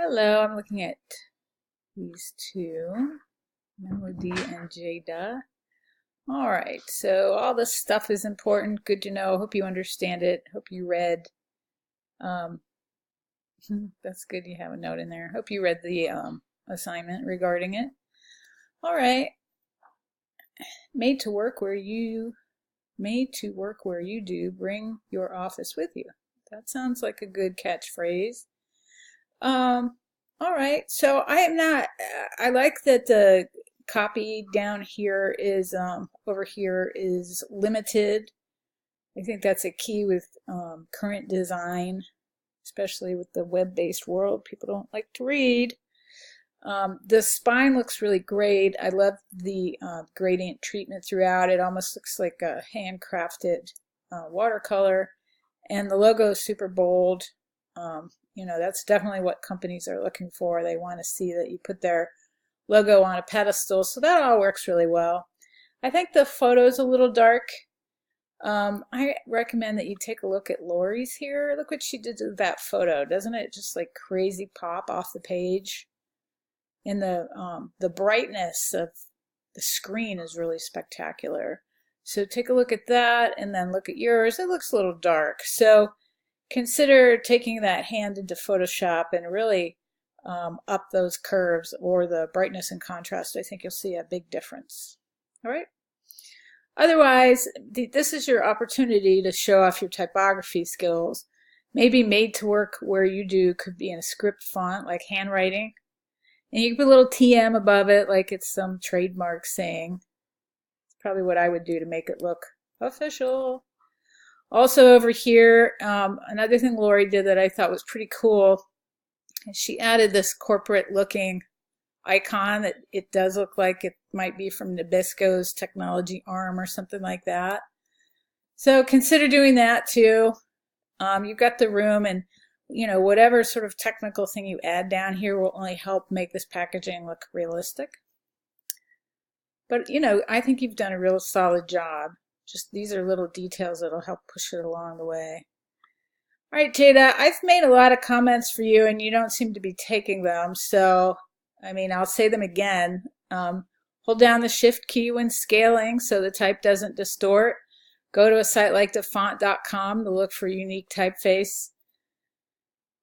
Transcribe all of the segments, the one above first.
Hello, I'm looking at these two, Melody and Jada. All right, so all this stuff is important. Good to know. Hope you understand it. Hope you read. Um, that's good. You have a note in there. Hope you read the assignment regarding it. All right, made to work where you do. Bring your office with you. That sounds like a good catchphrase. Um, all right. So I am not, I like that the copy down here is, over here is limited. I think that's a key with current design, especially with the web-based world. People don't like to read. The spine looks really great. I love the gradient treatment throughout. It almost looks like a handcrafted watercolor. And the logo is super bold. You know, that's definitely what companies are looking for. They want to see that you put their logo on a pedestal. So that all works really well. I think the photo's a little dark. I recommend that you take a look at Lori's here. Look what she did to that photo. Doesn't it just like crazy pop off the page? And the brightness of the screen is really spectacular. So take a look at that and then look at yours. It looks a little dark. So consider taking that hand into Photoshop and really up those curves or the brightness and contrast. I think you'll see a big difference. All right. Otherwise, this is your opportunity to show off your typography skills. Maybe made to work where you do could be in a script font like handwriting. And you can put a little TM above it like it's some trademark saying. It's probably what I would do to make it look official. Also over here, another thing Lori did that I thought was pretty cool is she added this corporate looking icon that it does look like it might be from Nabisco's technology arm or something like that. So consider doing that too. You've got the room, and you know, whatever sort of technical thing you add down here will only help make this packaging look realistic. But you know, I think you've done a real solid job. Just these are little details that'll help push it along the way. All right, Jada, I've made a lot of comments for you and you don't seem to be taking them. So, I mean, I'll say them again. Hold down the shift key when scaling so the type doesn't distort. Go to a site like thefont.com to look for unique typeface.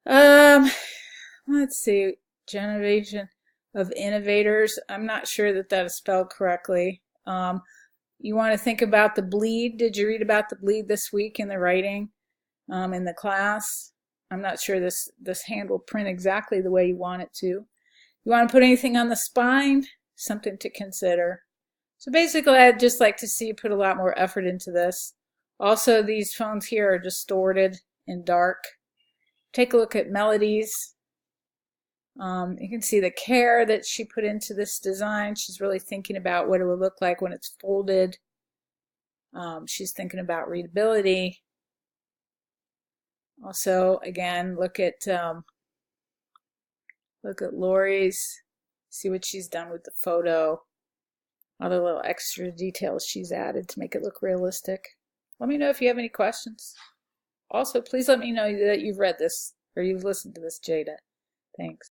Let's see, generation of innovators. I'm not sure that that is spelled correctly. You want to think about the bleed. Did you read about the bleed this week in the writing in the class? I'm not sure this hand will print exactly the way you want it to. You want to put anything on the spine? Something to consider. So basically, I'd just like to see you put a lot more effort into this. Also, these phones here are distorted and dark. Take a look at Melody's. You can see the care that she put into this design. She's really thinking about what it would look like when it's folded. She's thinking about readability. Also, again, look at Lori's. See what she's done with the photo. All the little extra details she's added to make it look realistic. Let me know if you have any questions. Also, please let me know that you've read this or you've listened to this, Jada. Thanks.